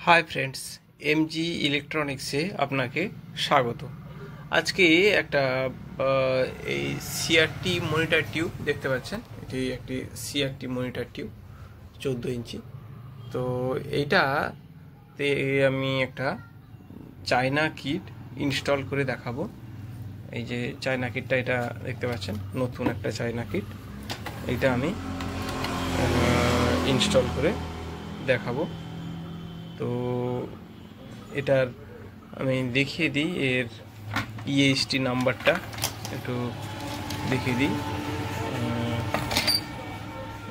Hi friends, MG ইলেকট্রনিক্সে আপনাকে স্বাগত। আজকে একটা এই সিআরটি মনিটর টিউব দেখতে পাচ্ছেন। এটি একটি সিআরটি মনিটর টিউব 14 ইঞ্চি। তো এইটাতে আমি একটা চায়না কিট ইনস্টল করে দেখাবো। এই যে চায়না কিটটা, এটা দেখতে পাচ্ছেন, নতুন একটা চায়না কিট। এইটা আমি ইনস্টল করে দেখাবো। তো এটার আমি দেখিয়ে দিই, এর ইএসটি নাম্বারটা একটু দেখিয়ে দিই।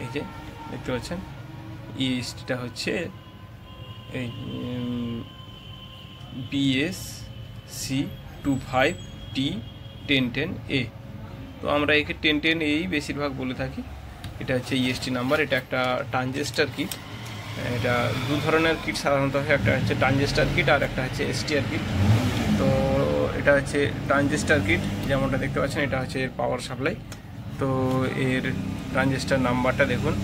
এই যে দেখতে পাচ্ছেন, ইএসটিটা হচ্ছে এই BSC25T1010A। তো আমরা একে 1010A বেশিরভাগ বলে থাকি। এটা হচ্ছে ইএসটি নাম্বার। এটা একটা ট্রানজিস্টার কিট। এটা দু ধরনের কিট সাধারণত হয়, একটা হচ্ছে ট্রানজিস্টার কিট আর একটা হচ্ছে এসটিআর কিট। তো এটা হচ্ছে ট্রানজিস্টার কিট, যেমনটা দেখতে পাচ্ছেন। এটা হচ্ছে এর পাওয়ার সাপ্লাই। তো এর ট্রানজিস্টার নাম্বারটা দেখুন,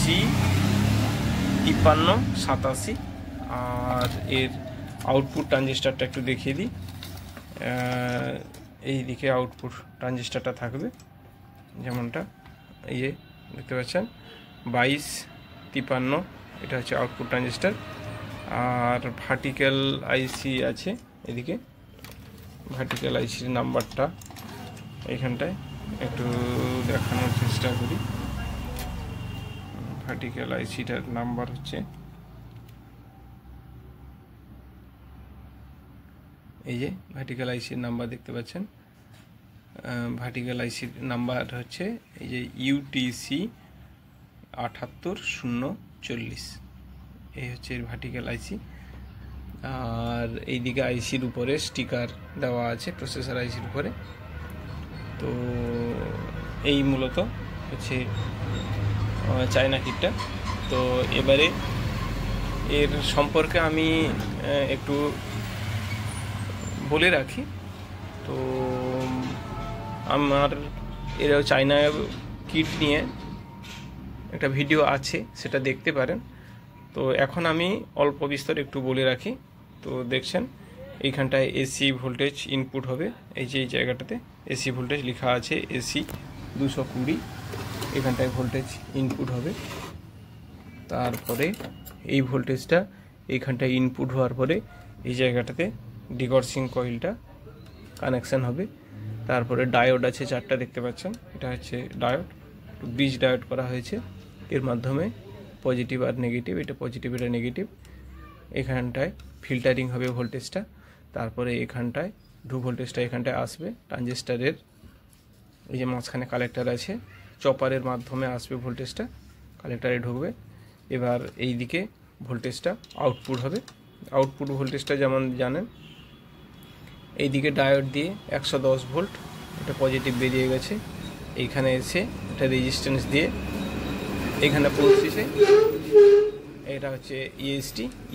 C5387। আর এর আউটপুট ট্রানজিস্টারটা একটু দেখিয়ে দিই। এই দিকে আউটপুট ট্রানজিস্টারটা থাকবে, যেমনটা এই যে দেখতে পাচ্ছেন 2253। এটা হচ্ছে আউটপুট ট্রানজিস্টার। আর ভার্টিক্যাল আইসি আছে এদিকে। ভার্টিক্যাল আইসির নাম্বারটা এইখানটায় একটু দেখানোর চেষ্টা করি। ভার্টিক্যাল আইসিটার নাম্বার হচ্ছে এই যে ভার্টিক্যাল আইসির নাম্বার দেখতে পাচ্ছেন। ভার্টিক্যাল আইসির নাম্বার হচ্ছে এই যে UTC78040। এই হচ্ছে এর ভার্টিক্যাল আইসি। আর এইদিকে আইসির উপরে স্টিকার দেওয়া আছে, প্রসেসর আইসির উপরে। তো এই মূলত হচ্ছে চায়না কিটটা। তো এবারে এর সম্পর্কে আমি একটু বলে রাখি। তো আমার এর চায়না কিট নিয়ে একটা ভিডিও আছে, সেটা দেখতে পারেন। তো এখন আমি অল্প বিস্তর একটু বলে রাখি। তো দেখছেন এইখানটায় এসি ভোল্টেজ ইনপুট হবে। এই যে এই জায়গাটাতে এসি ভোল্টেজ লেখা আছে, এসি 220। এখানটায় ভোল্টেজ ইনপুট হবে। তারপরে এই ভোল্টেজটা এইখানটায় ইনপুট হওয়ার পরে এই জায়গাটাতে ডিগর্সিং কয়েলটা কানেকশান হবে। তারপরে ডায়োড আছে 4টা, দেখতে পাচ্ছেন। এটা হচ্ছে ডায়োড, ব্রিজ ডায়োড করা হয়েছে। এর মাধ্যমে পজিটিভ আর নেগেটিভ, এটা পজিটিভ এটা নেগেটিভ। এখানটায় ফিল্টারিং হবে ভোল্টেজটা। তারপরে এখানটায় ভোল্টেজটা এখানটায় আসবে ট্রানজিস্টারের, এই যে মাঝখানে কালেক্টর আছে, চপারের মাধ্যমে আসবে ভোল্টেজটা, কালেক্টারে ঢুকবে। এবার এই দিকে ভোল্টেজটা আউটপুট হবে। আউটপুট ভোল্টেজটা যেমন জানেন, এই দিকে ডায়োড দিয়ে 110 ভোল্ট, এটা পজিটিভ বেরিয়ে গেছে। এইখানে এসে এটা রেজিস্ট্যান্স দিয়ে এখানে পৌঁছেছে। এটা হচ্ছে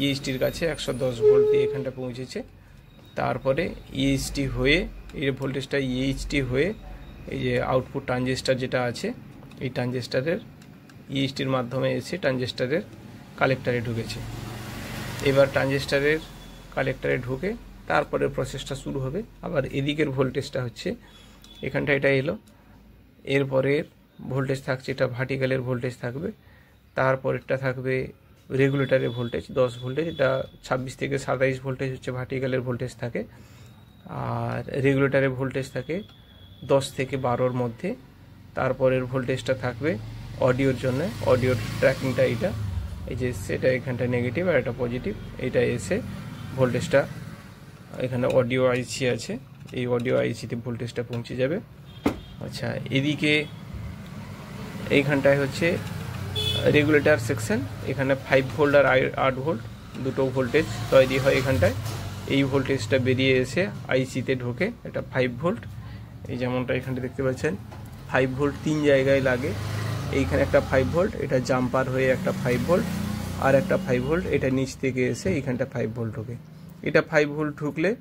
ইএসটির কাছে 110 ভোল্ট দিয়ে এখানটা পৌঁছেছে। তারপরে ইএসটি হয়ে, এই ভোল্টেজটা ইএসটি হয়ে এই যে আউটপুট ট্রানজিস্টার যেটা আছে, এই ট্রানজিস্টারের ইএসটির মাধ্যমে এসে ট্রানজিস্টারের কালেক্টারে ঢুকেছে। এবার ট্রানজিস্টারের কালেক্টারে ঢুকে তারপরে প্রসেসটা শুরু হবে। আবার এদিকের ভোল্টেজটা হচ্ছে এখানটা, এটা এলো। এরপরের ভোল্টেজ থাকছে, এটা ভার্টিক্যালের ভোল্টেজ থাকবে। তারপরেরটা থাকবে রেগুলেটরের ভোল্টেজ 10 ভোল্টেজ। এটা 26 থেকে 27 ভোল্টেজ হচ্ছে ভার্টিক্যালের ভোল্টেজ থাকে। আর রেগুলেটরের ভোল্টেজ থাকে 10 থেকে 12-র মধ্যে। তারপরের ভোল্টেজটা থাকবে অডিওর জন্য, অডিওর ট্র্যাকিংটা এইটা, এই যে সেটা এখানটা নেগেটিভ আর এটা পজিটিভ। এইটা এসে ভোল্টেজটা এখানে অডিও আইসি আছে, এই অডিও আইসিতে ভোল্টেজটা পৌঁছে যাবে। আচ্ছা, এদিকে এইখানটায় হচ্ছে রেগুলেটর সেকশন। এখানে 5 ভোল্ট আর 8 ভোল্ট দুটো ভোল্টেজ তৈরি হয় এখানটায়। এই ভোল্টেজটা বেরিয়ে এসে আইসিতে ঢোকে, এটা 5 ভোল্ট। এই যেমনটা এখানটা দেখতে পাচ্ছেন 5 ভোল্ট 3 জায়গায় লাগে। এইখানে একটা 5 ভোল্ট, এটা জাম্পার হয়ে একটা 5 ভোল্ট, আর একটা 5 ভোল্ট এটা নিচ থেকে এসে এইখানটা 5 ভোল্ট ঢোকে। এটা 5 ভোল্ট ঢুকলে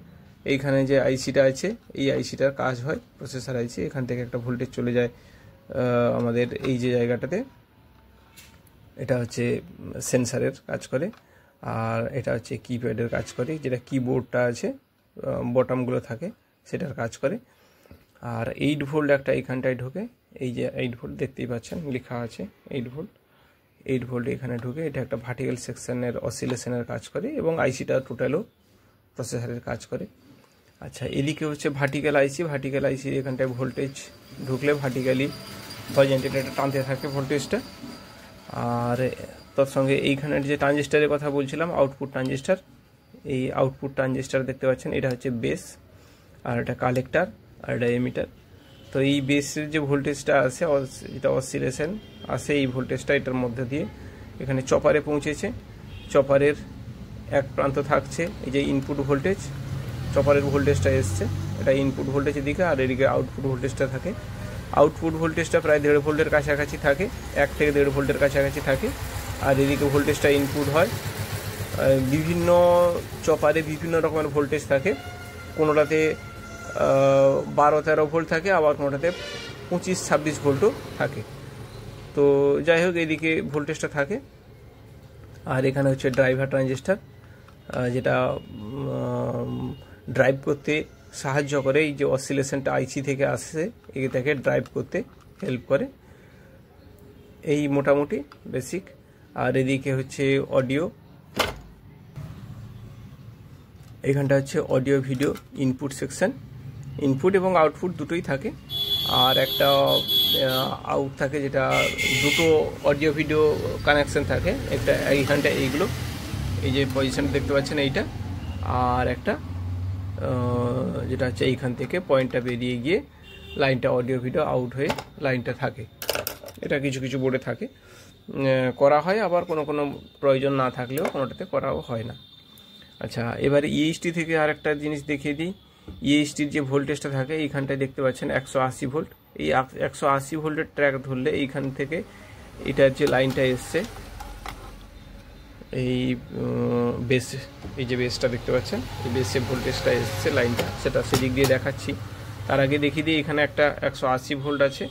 এইখানে যে আইসিটা আছে, এই আইসিটার কাজ হয় প্রসেসর আইসি। এখান থেকে একটা ভোল্টেজ চলে যায় আমাদের এই যে জায়গাটাতে, এটা হচ্ছে সেন্সারের কাজ করে। আর এটা হচ্ছে কিপ্যাডের কাজ করে, যেটা কিবোর্ডটা আছে বটমগুলো থাকে সেটার কাজ করে। আর 8 ভোল্ট একটা এইখানটায় ঢোকে, এই যে 8 ভোল্ট দেখতেই পাচ্ছেন লেখা আছে 8 ভোল্ট। 8 ভোল্ট এখানে ঢুকে, এটা একটা ভার্টিক্যাল সেকশনের অসিলেশনের কাজ করে এবং আইসিটা টোটালও প্রসেসরের কাজ করে। আচ্ছা, এদিকে হচ্ছে ভার্টিক্যাল আইসি। ভার্টিক্যাল আইসি এখানটায় ভোল্টেজ ঢুকলে ভার্টিক্যালি হরিজন্টালি এটা টানতে থাকে ভোল্টেজটা। আর তার সঙ্গে এইখানের যে ট্রানজিস্টারের কথা বলছিলাম, আউটপুট ট্রানজিস্টার, এই আউটপুট ট্রানজিস্টার দেখতে পাচ্ছেন, এটা হচ্ছে বেস, আর এটা কালেক্টার, আর এটা এমিটার। তো এই বেসের যে ভোল্টেজটা আসে, যেটা অসিলেশন আসে, এই ভোল্টেজটা এটার মধ্যে দিয়ে এখানে চপারে পৌঁছেছে। চপারের এক প্রান্ত থাকছে এই যে ইনপুট ভোল্টেজ, চপারের ভোল্টেজটা এসছে, এটা ইনপুট ভোল্টেজের দিকে, আর এদিকে আউটপুট ভোল্টেজটা থাকে। আউটপুট ভোল্টেজটা প্রায় 1.5 ভোল্টের কাছাকাছি থাকে, 1 থেকে 1.5 ভোল্টের কাছাকাছি থাকে। আর এদিকে ভোল্টেজটা ইনপুট হয়। বিভিন্ন চপারে বিভিন্ন রকমের ভোল্টেজ থাকে, কোনোটাতে 12-13 ভোল্ট থাকে, আবার কোনোটাতে 25-26 ভোল্টও থাকে। তো যাই হোক, এদিকে ভোল্টেজটা থাকে। আর এখানে হচ্ছে ড্রাইভার ট্রানজিস্টার, যেটা ড্রাইভ করতে সাহায্য করে, এই যে অসিলেশনটা আইসি থেকে আসছে এটাকে ড্রাইভ করতে হেল্প করে। এই মোটামুটি বেসিক। আর এদিকে হচ্ছে অডিও, এখানটা হচ্ছে audio video input section, input এবং আউটপুট দুটোই থাকে। আর একটা আউট থাকে, যেটা দুটো অডিও ভিডিও কানেকশন থাকে, একটা এইখানটা এইগুলো, এই যে পজিশন দেখতে পাচ্ছেন এইটা, আর একটা যেটা হচ্ছে এইখান থেকে পয়েন্টটা বেরিয়ে গিয়ে লাইনটা অডিও ভিডিও আউট হয়ে লাইনটা থাকে। এটা কিছু কিছু বোর্ডে থাকে, করা হয়, আবার কোনো কোনো প্রয়োজন না থাকলেও কোনোটাতে করাও হয় না। আচ্ছা, এবারে ইএইচটি থেকে আর একটা জিনিস দেখিয়ে দিই। ইএইচটির যে ভোল্টেজটা থাকে এইখানটায় দেখতে পাচ্ছেন 180 ভোল্ট। এই 180 ভোল্টের ট্র্যাক ধরলে এইখান থেকে এটার যে লাইনটা এসছে, এই বেস, এই যে বেসটা দেখতে পাচ্ছেন, এই বেসে ভোল্টেজটা এসছে লাইনটা, সেটা সেদিক দিয়ে দেখাচ্ছি। তার আগে দেখিয়ে দিই, এখানে একটা 180 ভোল্ট আছে,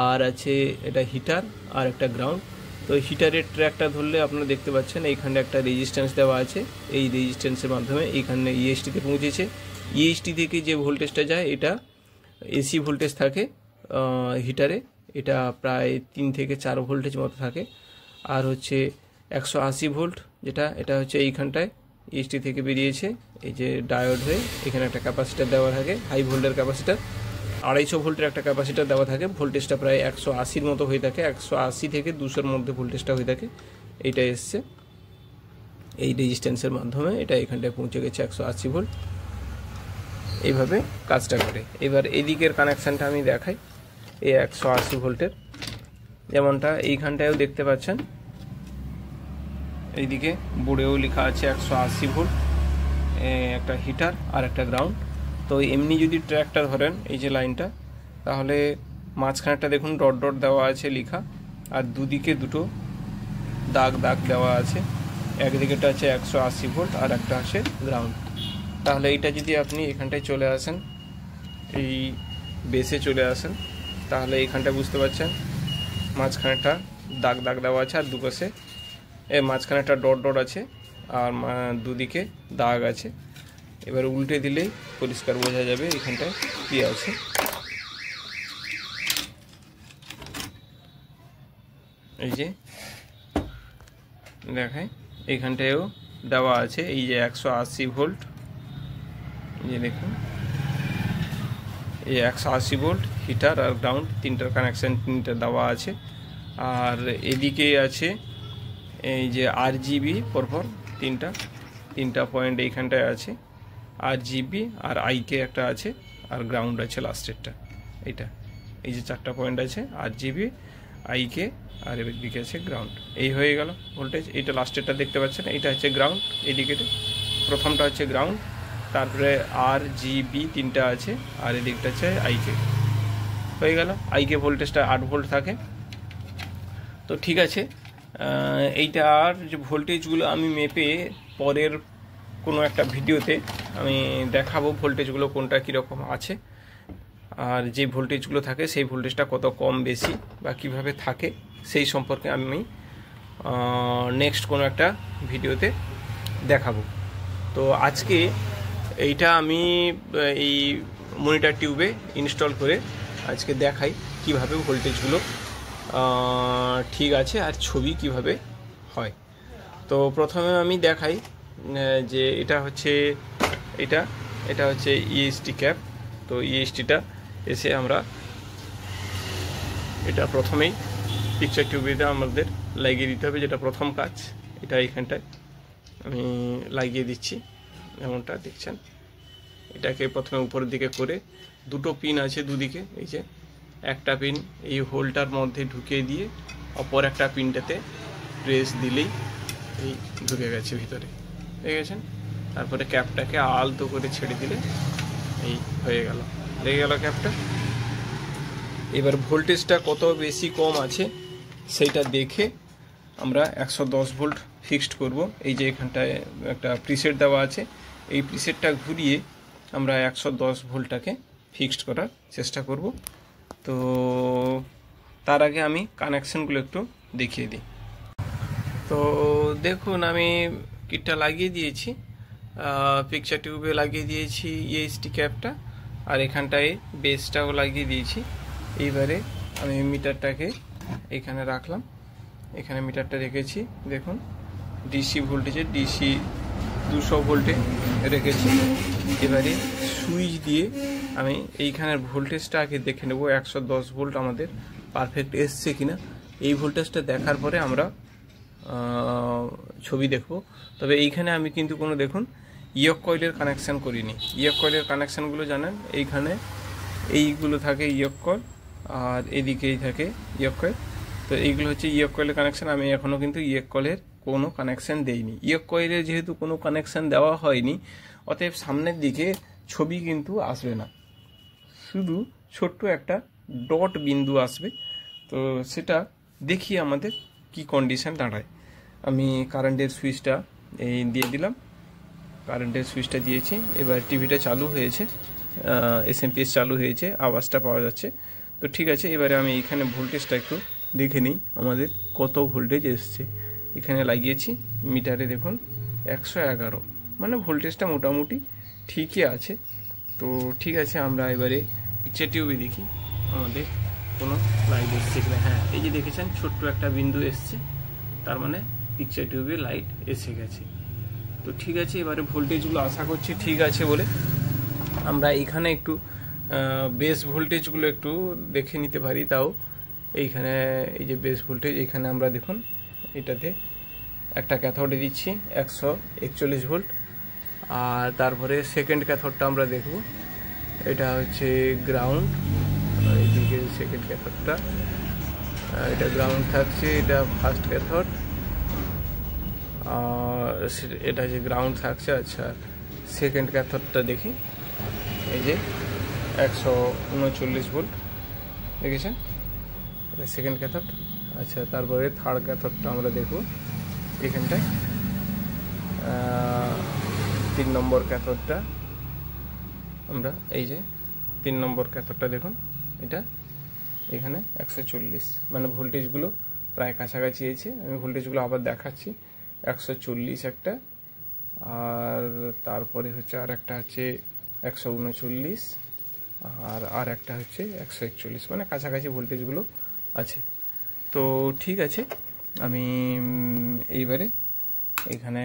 আর আছে এটা হিটার আর একটা গ্রাউন্ড। তো হিটারের ট্র্যাকটা ধরলে আপনারা দেখতে পাচ্ছেন এইখানে একটা রেজিস্ট্যান্স দেওয়া আছে, এই রেজিস্ট্যান্সের মাধ্যমে এইখানে ইএসটিতে পৌঁছেছে। ইএসটি থেকে যে ভোল্টেজটা যায় এটা এসি ভোল্টেজ থাকে হিটারে, এটা প্রায় 3 থেকে 4 ভোল্টেজ মতো থাকে। আর হচ্ছে 180 ভোল্ট যেটা, এটা হচ্ছে এইখানটায় ইএসটি থেকে বেরিয়েছে, এই যে ডায়োড হয়ে এখানে একটা ক্যাপাসিটার দেওয়া থাকে, হাই ভোল্টের ক্যাপাসিটার, 250 ভোল্টের একটা ক্যাপাসিটার দেওয়া থাকে। ভোল্টেজটা প্রায় 180-র মতো হয়ে থাকে, 180 থেকে 200-র মধ্যে ভোল্টেজটা হয়ে থাকে। এইটা এসছে এই রেজিস্ট্যান্সের মাধ্যমে, এটা এখানটায় পৌঁছে গেছে 180 ভোল্ট, এইভাবে কাজটা করে। এবার এদিকের কানেকশানটা আমি দেখাই, এই 180 ভোল্টের, যেমনটা এইখানটায়ও দেখতে পাচ্ছেন, এইদিকে বোর্ডেও লেখা আছে 180 ভোল্ট, একটা হিটার আর একটা গ্রাউন্ড। তো এমনি যদি ট্র্যাকটা ধরেন এই যে লাইনটা, তাহলে মাঝখানেরটা দেখুন ডট ডট দেওয়া আছে লেখা, আর দুদিকে দুটো দাগ দাগ দেওয়া আছে, একদিকেটা আছে 180 ভোল্ট আর একটা আছে গ্রাউন্ড। তাহলে এইটা যদি আপনি এখানটায় চলে আসেন, এই বেসে চলে আসেন, তাহলে এইখানটা বুঝতে পারছেন মাঝখানেরটা দাগ দাগ দেওয়া আছে, আর দুপাশে মাঝখানে একটা ডট ডট আছে, আর দুদিকে দাগ আছে। এবার উল্টে দিলেই পরিষ্কার বোঝা যাবে এখানটায় কি আছে। এই যে দেখায়, এইখানটায়ও দেওয়া আছে এই যে 180 ভোল্ট, এই যে দেখুন এই 180 ভোল্ট হিটার আর গ্রাউন্ড, তিনটার কানেকশান তিনটা দেওয়া আছে। আর এদিকে আছে এই যে RGB পরপর তিনটা পয়েন্ট এইখানটায় আছে, RGB আর IK একটা আছে, আর গ্রাউন্ড আছে লাস্টেরটা, এইটা এই যে 4টা পয়েন্ট আছে, RGB, IK আর এদিকে আছে গ্রাউন্ড। এই হয়ে গেল ভোল্টেজ। এইটা লাস্টেরটা দেখতে পাচ্ছেন, এইটা হচ্ছে গ্রাউন্ড, এদিকে প্রথমটা হচ্ছে গ্রাউন্ড, তারপরে RGB তিনটা আছে, আর এদিকটা আছে IK। হয়ে গেল। IK ভোল্টেজটা 8 ভোল্ট থাকে। তো ঠিক আছে, এইটার যে ভোল্টেজগুলো আমি মেপে পরের কোনো একটা ভিডিওতে আমি দেখাবো ভোল্টেজগুলো কোনটা কীরকম আছে, আর যে ভোল্টেজগুলো থাকে সেই ভোল্টেজটা কত কম বেশি বা কিভাবে থাকে সেই সম্পর্কে আমি নেক্সট কোনো একটা ভিডিওতে দেখাবো। তো আজকে এইটা আমি এই মনিটর টিউবে ইনস্টল করে আজকে দেখাই কিভাবে ভোল্টেজগুলো ঠিক আছে আর ছবি কিভাবে হয়। তো প্রথমে আমি দেখাই যে এটা হচ্ছে এটা হচ্ছে ইএসটি ক্যাপ। তো ইএসটিটা এসে আমরা এটা প্রথমেই পিকচার টিউবেতে আমাদের লাগিয়ে দিতে হবে, যেটা প্রথম কাজ। এটা এইখানটায় আমি লাগিয়ে দিচ্ছি, যেমনটা দেখছেন। এটাকে প্রথমে উপরের দিকে করে দুটো পিন আছে দুদিকে, এই যে একটা পিন এই হোলটার মধ্যে ঢুকিয়ে দিয়ে অপর একটা পিনটাতে প্রেস দিলেই এই ঢুকে গেছে ভিতরে, ঠিক আছে। তারপরে ক্যাপটাকে আলতো করে ছেড়ে দিলে এই হয়ে গেল, লেগে গেল ক্যাপটা। এবার ভোল্টেজটা কত বেশি কম আছে সেইটা দেখে আমরা 110 ভোল্ট ফিক্সড করব। এই যে এখানটায় একটা প্রিসেট দেওয়া আছে, এই প্রিসেটটা ঘুরিয়ে আমরা 110 ভোল্টটাকে ফিক্সড করার চেষ্টা করব। তো তার আগে আমি কানেকশানগুলো একটু দেখিয়ে দিই। তো দেখুন আমি কিটটা লাগিয়ে দিয়েছি, পিকচার টিউবে লাগিয়ে দিয়েছি ইএসটি ক্যাপটা, আর এখানটায় বেসটাও লাগিয়ে দিয়েছি। এইবারে আমি মিটারটাকে এখানে রাখলাম, এখানে মিটারটা রেখেছি। দেখুন ডিসি ভোল্টেজে ডিসি 200 ভোল্টে রেখেছি। এবারে সুইচ দিয়ে আমি এইখানের ভোল্টেজটা আগে দেখে নেব 110 ভোল্ট আমাদের পারফেক্ট এসছে কিনা। এই ভোল্টেজটা দেখার পরে আমরা ছবি দেখব। তবে এইখানে আমি কিন্তু কোনো দেখুন ইয়ক কয়েলের কানেকশান করিনি। ইয়ক কয়েলের কানেকশানগুলো জানেন, এইখানে এইগুলো থাকে ইয়ক কয়েল আর এদিকেই থাকে ইয়ক কয়েল। তো এইগুলো হচ্ছে ইয়ক কয়েলের কানেকশান। আমি এখনও কিন্তু ইয়ক কয়েলের কোনো কানেকশান দেইনি। ইয়ক কয়েলের যেহেতু কোনো কানেকশান দেওয়া হয়নি, অতএব সামনের দিকে ছবি কিন্তু আসবে না, শুধু ছোট্ট একটা ডট বিন্দু আসবে। তো সেটা দেখি আমাদের কি কন্ডিশন দাঁড়ায়। আমি কারেন্টের সুইচটা এই দিয়ে দিলাম, কারেন্টের সুইচটা দিয়েছি। এবার টিভিটা চালু হয়েছে, এসএমপিএস চালু হয়েছে, আওয়াজটা পাওয়া যাচ্ছে। তো ঠিক আছে, এবারে আমি এইখানে ভোল্টেজটা একটু দেখে নিই আমাদের কত ভোল্টেজ এসছে। এখানে লাগিয়েছি মিটারে, দেখুন 111, মানে ভোল্টেজটা মোটামুটি ঠিকই আছে। তো ঠিক আছে, আমরা এবারে পিকচার টিউবে দেখি আমাদের কোনো লাইট এসছে কিনা। হ্যাঁ, এই যে দেখেছেন ছোট্ট একটা বিন্দু এসছে, তার মানে পিকচার টিউবে লাইট এসে গেছে। তো ঠিক আছে, এবারে ভোল্টেজগুলো আশা করছি ঠিক আছে বলে আমরা এখানে একটু বেস ভোল্টেজগুলো একটু দেখে নিতে পারি। তাও এইখানে এই যে বেস ভোল্টেজ, এখানে আমরা দেখুন এটাতে একটা ক্যাথোডে দিচ্ছি 141 ভোল্ট, আর তারপরে সেকেন্ড ক্যাথোডটা আমরা দেখব। এটা হচ্ছে গ্রাউন্ড, এইদিকে সেকেন্ড ক্যাথোডটা, এটা গ্রাউন্ড থাকছে, এটা ফার্স্ট ক্যাথোড, এটা যে গ্রাউন্ড থাকছে। আচ্ছা, সেকেন্ড ক্যাথোডটা দেখি, এই যে 139 ভোল্ট, দেখেছেন, এটা সেকেন্ড ক্যাথোড। আচ্ছা, তারপরে থার্ড ক্যাথোডটা আমরা দেখব এখানটায়, 3 নম্বর ক্যাথোডটা আমরা, এই যে 3 নম্বর ক্যাথোডটা দেখুন, এটা এখানে 140, মানে ভোল্টেজগুলো প্রায় কাছাকাছি আছে। আমি ভোল্টেজগুলো আবার দেখাচ্ছি, 140 একটা, আর তারপরে হচ্ছে আর একটা হচ্ছে 139, আর একটা হচ্ছে 141, মানে কাছাকাছি ভোল্টেজগুলো আছে। তো ঠিক আছে, আমি এইবারে এখানে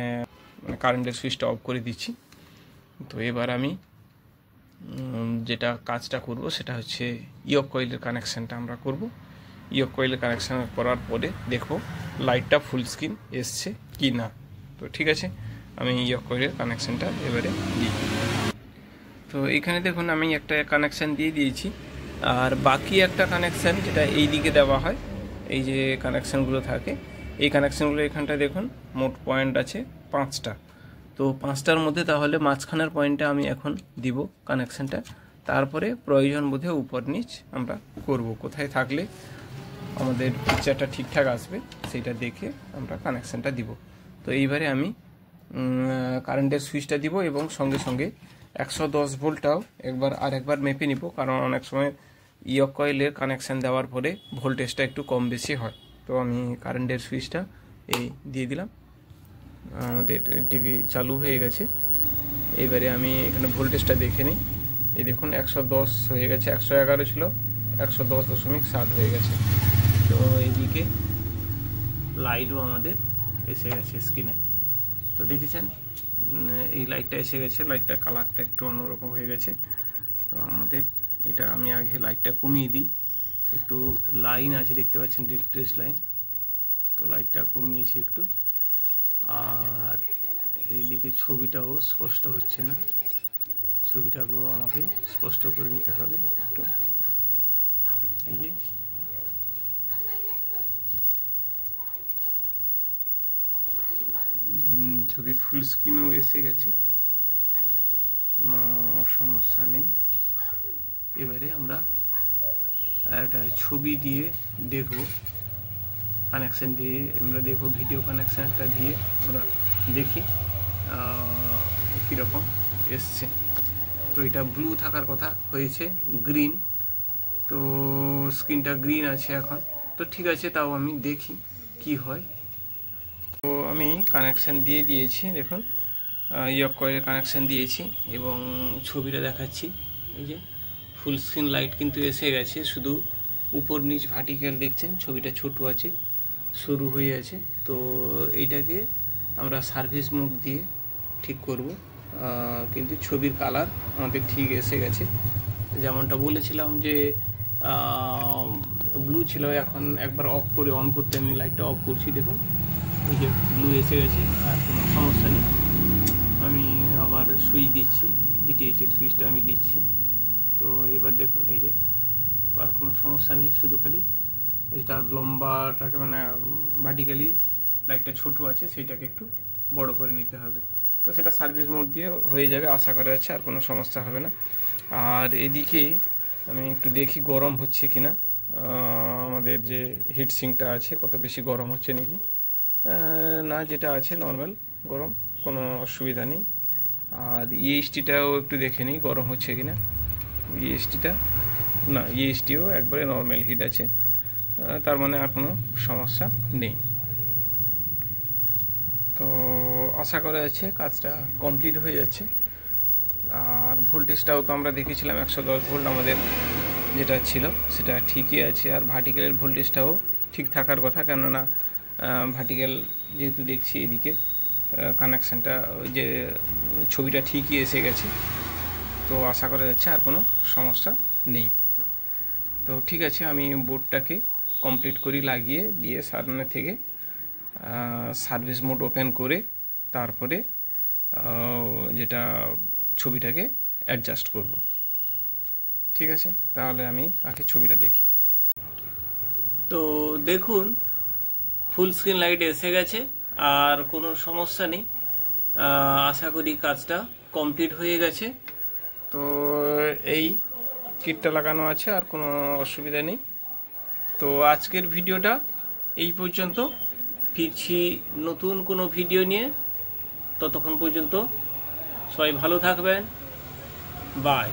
মানে কারেন্টের সুইচটা অফ করে দিচ্ছি। তো এবার আমি যেটা কাজটা করব সেটা হচ্ছে ইয়ক কয়েলের কানেকশানটা আমরা করব। ইয়ক কয়েলের কানেকশান করার পরে দেখব লাইটটা ফুল স্ক্রিন এসছে কি না। তো ঠিক আছে, আমি ইয়ক কয়েলের কানেকশানটা এবারে দিই। তো এখানে দেখুন আমি একটা কানেকশান দিয়ে দিয়েছি, আর বাকি একটা কানেকশান যেটা এই দিকে দেওয়া হয়, এই যে কানেকশানগুলো থাকে, এই কানেকশানগুলো এখানটা দেখুন মোট পয়েন্ট আছে 5টা। তো 5টার মধ্যে তাহলে মাঝখানের পয়েন্টটা আমি এখন দিব কানেকশানটা, তারপরে প্রয়োজন বোধে উপর নিচ আমরা করব। কোথায় থাকলে আমাদের পিকচারটা ঠিকঠাক আসবে সেটা দেখে আমরা কানেকশানটা দিব। তো এইবারে আমি কারেন্টের সুইচটা দিব এবং সঙ্গে সঙ্গে 110 ভোল্টটাও আরেকবার মেপে নিব, কারণ অনেক সময় ইয়ক কয়েলের কানেকশান দেওয়ার পরে ভোল্টেজটা একটু কম বেশি হয়। তো আমি কারেন্টের সুইচটা এই দিয়ে দিলাম, আমাদের টিভি চালু হয়ে গেছে। এবারে আমি এখানে ভোল্টেজটা দেখে নিই। এই দেখুন 110 হয়ে গেছে, 111 ছিল, 110.7 হয়ে গেছে। তো এইদিকে লাইটও আমাদের এসে গেছে স্ক্রিনে। তো দেখেছেন এই লাইটটা এসে গেছে, লাইটটার কালারটা একটু অন্যরকম হয়ে গেছে। তো আমাদের এটা আমি আগে লাইটটা কমিয়ে দিই, একটু লাইন আছে দেখতে পাচ্ছেন, রিফ্রেশ লাইন। তো লাইটটা কমিয়েছি একটু। আর এইদিকে ছবিটাও স্পষ্ট হচ্ছে না, ছবিটাকেও আমাকে স্পষ্ট করে নিতে হবে একটু। এই যে ছবি ফুল স্ক্রিনও এসে গেছে, কোনো সমস্যা নেই। এবারে আমরা একটা ছবি দিয়ে দেখব, কানেকশান দিয়ে আমরা দেখব, ভিডিও কানেকশান একটা দিয়ে আমরা দেখি কীরকম এসছে। তো এটা ব্লু থাকার কথা, হয়েছে গ্রিন। তো স্ক্রিনটা গ্রিন আছে এখন, তো ঠিক আছে, তাও আমি দেখি কি হয়। তো আমি কানেকশান দিয়ে দিয়েছি, দেখুন ইয়ক কয়েলের কানেকশান দিয়েছি এবং ছবিটা দেখাচ্ছি। এই যে ফুল স্ক্রিন লাইট কিন্তু এসে গেছে, শুধু উপর নিচ ভার্টিক্যাল দেখছেন, ছবিটা ছোট আছে, সরু হয়ে আছে। তো এইটাকে আমরা সার্ভিস মোড দিয়ে ঠিক করব, কিন্তু ছবির কালার আমাদের ঠিক এসে গেছে। যেমনটা বলেছিলাম যে ব্লু ছিল, এখন একবার অফ করে অন করতে আমি লাইটটা অফ করছি, দেখুন এই যে ব্লু এসে গেছে, আর কোনো সমস্যা নেই। আমি আবার সুইচ দিচ্ছি, ডিটিএইচের সুইচটা আমি দিচ্ছি। তো এবার দেখুন এই যে আর কোনো সমস্যা নেই, শুধু খালি এটা লম্বাটাকে মানে ভার্টিক্যালি লাইটটা ছোট আছে, সেইটাকে একটু বড় করে নিতে হবে। তো সেটা সার্ভিস মোড দিয়ে হয়ে যাবে, আশা করা যাচ্ছে আর কোনো সমস্যা হবে না। আর এদিকে আমি একটু দেখি গরম হচ্ছে কিনা, আমাদের যে হিট সিঙ্কটা আছে কত বেশি গরম হচ্ছে নাকি। না, যেটা আছে নর্মাল গরম, কোনো অসুবিধা নেই। আর ইএসটিটাও একটু দেখে নিই গরম হচ্ছে কিনা। ইএসটিটা না, ইএসটিও একবারে নর্মাল হিট আছে, তার মানে আর কোনো সমস্যা নেই। তো আশা করা যাচ্ছে কাজটা কমপ্লিট হয়ে যাচ্ছে। আর ভোল্টেজটাও তো আমরা দেখেছিলাম 110 ভোল্ট আমাদের যেটা ছিল সেটা ঠিকই আছে। আর ভার্টিক্যালের ভোল্টেজটাও ঠিক থাকার কথা, কেননা ভার্টিক্যাল যেহেতু দেখছি এদিকে কানেকশানটা যে ছবিটা ঠিকই এসে গেছে। তো আশা করা যাচ্ছে আর কোনো সমস্যা নেই। তো ঠিক আছে, আমি বোর্ডটাকে কমপ্লিট করি লাগিয়ে দিয়ে সামনে থেকে সার্ভিস মোড ওপেন করে তারপরে যেটা ছবিটাকে অ্যাডজাস্ট করব। ঠিক আছে, তাহলে আমি আগে ছবিটা দেখি। তো দেখুন ফুল স্ক্রিন লাইট এসে গেছে, আর কোনো সমস্যা নেই। আশা করি কাজটা কমপ্লিট হয়ে গেছে। তো এই কিটটা লাগানো আছে, আর কোনো অসুবিধা নেই। তো আজকের ভিডিওটা এই পর্যন্ত, ফিরছি নতুন কোনো ভিডিও নিয়ে। ততক্ষণ পর্যন্ত সবাই ভালো থাকবেন, বাই।